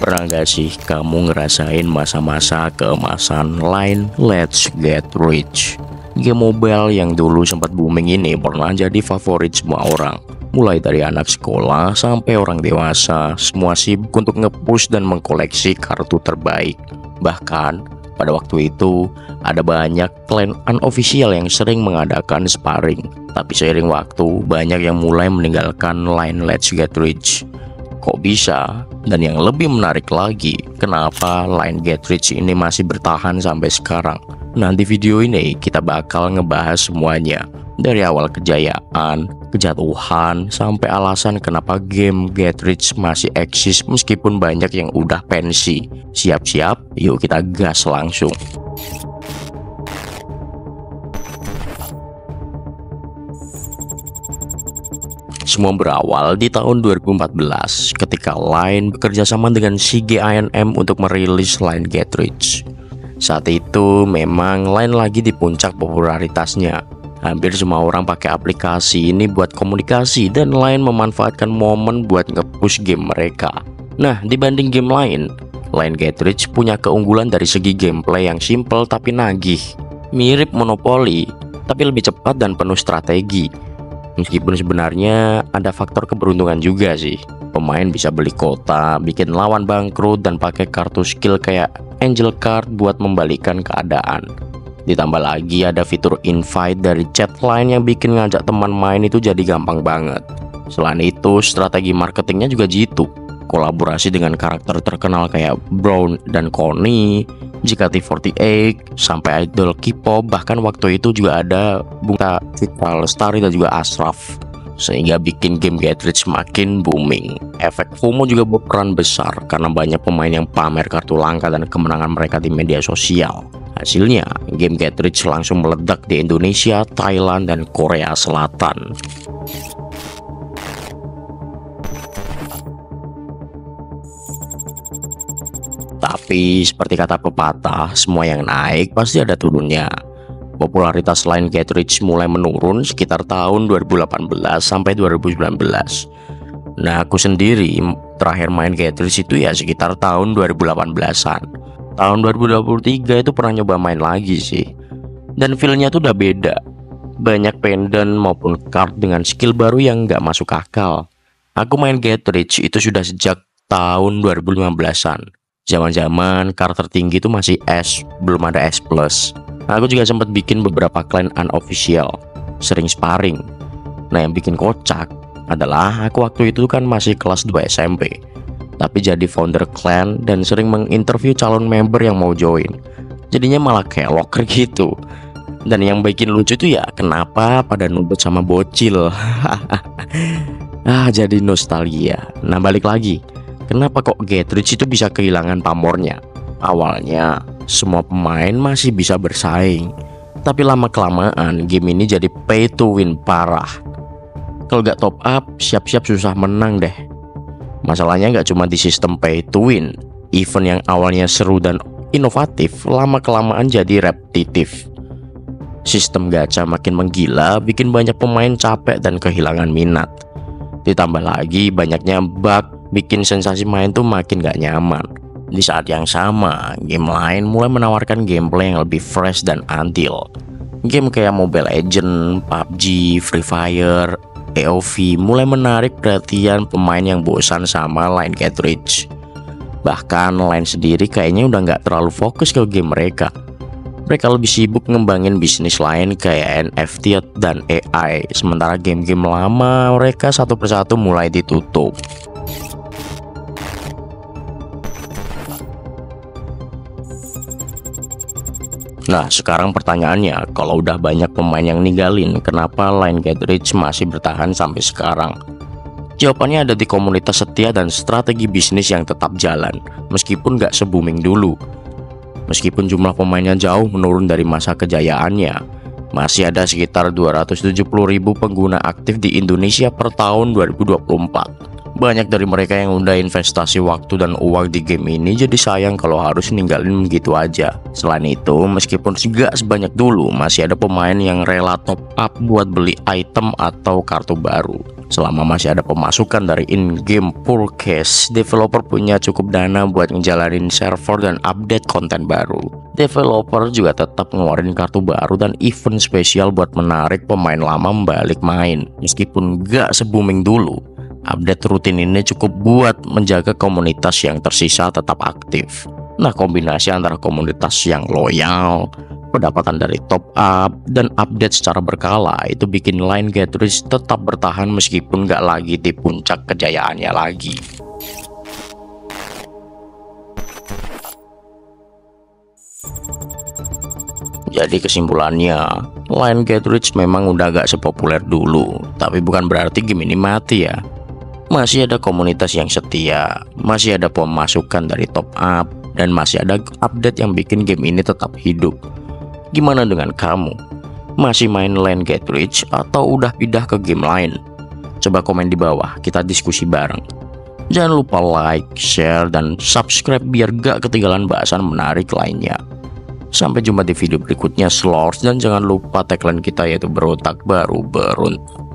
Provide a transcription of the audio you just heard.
Pernah gak sih kamu ngerasain masa-masa keemasan Line Let's Get Rich? Game mobile yang dulu sempat booming ini pernah jadi favorit semua orang. Mulai dari anak sekolah sampai orang dewasa, semua sibuk untuk nge-push dan mengkoleksi kartu terbaik. Bahkan, pada waktu itu, ada banyak klan unofficial yang sering mengadakan sparring. Tapi seiring waktu, banyak yang mulai meninggalkan Line Let's Get Rich. Kok bisa? Dan yang lebih menarik lagi, kenapa Line Get Rich ini masih bertahan sampai sekarang? Nah, di video ini kita bakal ngebahas semuanya. Dari awal kejayaan, kejatuhan, sampai alasan kenapa game Get Rich masih eksis meskipun banyak yang udah pensi. Siap-siap, yuk kita gas langsung. Semua berawal di tahun 2014 ketika Line bekerja sama dengan CGINM untuk merilis Line Get Rich. Saat itu memang Line lagi di puncak popularitasnya. Hampir semua orang pakai aplikasi ini buat komunikasi dan Line memanfaatkan momen buat nge-push game mereka. Nah, dibanding game lain, Line Get Rich punya keunggulan dari segi gameplay yang simple tapi nagih. Mirip Monopoly, tapi lebih cepat dan penuh strategi. Meskipun sebenarnya ada faktor keberuntungan juga sih. Pemain bisa beli kota, bikin lawan bangkrut, dan pakai kartu skill kayak Angel Card buat membalikan keadaan. Ditambah lagi ada fitur invite dari chat Line yang bikin ngajak teman main itu jadi gampang banget. Selain itu, strategi marketingnya juga jitu. Kolaborasi dengan karakter terkenal kayak Brown dan Connie, JKT48, sampai idol K-pop, bahkan waktu itu juga ada Bunga Citra Lestari dan juga Ashraf, sehingga bikin game Get Rich makin booming. Efek FOMO juga berperan besar karena banyak pemain yang pamer kartu langka dan kemenangan mereka di media sosial. Hasilnya, game Get Rich langsung meledak di Indonesia, Thailand, dan Korea Selatan. Tapi seperti kata pepatah, semua yang naik pasti ada turunnya. Popularitas Line Get Rich mulai menurun sekitar tahun 2018 sampai 2019. Nah, aku sendiri terakhir main Get Rich itu ya sekitar tahun 2018-an. Tahun 2023 itu pernah nyoba main lagi sih. Dan feel-nya tuh udah beda. Banyak pendant maupun card dengan skill baru yang nggak masuk akal. Aku main Get Rich itu sudah sejak tahun 2015-an. Zaman-zaman card tertinggi itu masih S, belum ada S+. Aku juga sempat bikin beberapa clan unofficial, sering sparring. Nah, yang bikin kocak adalah aku waktu itu kan masih kelas 2 SMP, tapi jadi founder clan dan sering menginterview calon member yang mau join. Jadinya malah kayak locker gitu. Dan yang bikin lucu itu ya kenapa pada nubet sama bocil. Jadi nostalgia. Nah, balik lagi, kenapa kok Get Rich itu bisa kehilangan pamornya? Awalnya semua pemain masih bisa bersaing, tapi lama-kelamaan game ini jadi pay to win parah. Kalau gak top up, siap-siap susah menang deh. Masalahnya gak cuma di sistem pay to win. Event yang awalnya seru dan inovatif, lama-kelamaan jadi repetitif. Sistem gacha makin menggila, bikin banyak pemain capek dan kehilangan minat. Ditambah lagi banyaknya bug, bikin sensasi main tuh makin gak nyaman. Di saat yang sama, game lain mulai menawarkan gameplay yang lebih fresh dan adil. Game kayak Mobile Legends, PUBG, Free Fire, AoV mulai menarik perhatian pemain yang bosan sama Line Get Rich. Bahkan Line sendiri kayaknya udah gak terlalu fokus ke game mereka. Mereka lebih sibuk ngembangin bisnis lain kayak NFT dan AI. Sementara game-game lama mereka satu persatu mulai ditutup. Nah, sekarang pertanyaannya, kalau udah banyak pemain yang ninggalin, kenapa Line Get Rich masih bertahan sampai sekarang? Jawabannya ada di komunitas setia dan strategi bisnis yang tetap jalan, meskipun gak se-booming dulu. Meskipun jumlah pemainnya jauh menurun dari masa kejayaannya, masih ada sekitar 270.000 pengguna aktif di Indonesia per tahun 2024. Banyak dari mereka yang udah investasi waktu dan uang di game ini, jadi sayang kalau harus ninggalin begitu aja. Selain itu, meskipun gak sebanyak dulu, masih ada pemain yang rela top up buat beli item atau kartu baru. Selama masih ada pemasukan dari in-game full cash, developer punya cukup dana buat ngejalanin server dan update konten baru. Developer juga tetap ngeluarin kartu baru dan event spesial buat menarik pemain lama balik main. Meskipun gak se-booming dulu, update rutin ini cukup buat menjaga komunitas yang tersisa tetap aktif. Nah, kombinasi antara komunitas yang loyal, pendapatan dari top up, dan update secara berkala itu bikin Line Getrich tetap bertahan meskipun gak lagi di puncak kejayaannya lagi. Jadi kesimpulannya, Line Getrich memang udah gak sepopuler dulu, tapi bukan berarti game ini mati ya. Masih ada komunitas yang setia, masih ada pemasukan dari top up, dan masih ada update yang bikin game ini tetap hidup. Gimana dengan kamu? Masih main Line Getrich atau udah pindah ke game lain? Coba komen di bawah, kita diskusi bareng. Jangan lupa like, share, dan subscribe biar gak ketinggalan bahasan menarik lainnya. Sampai jumpa di video berikutnya, Slords, dan jangan lupa tagline kita yaitu berotak baru beruntung.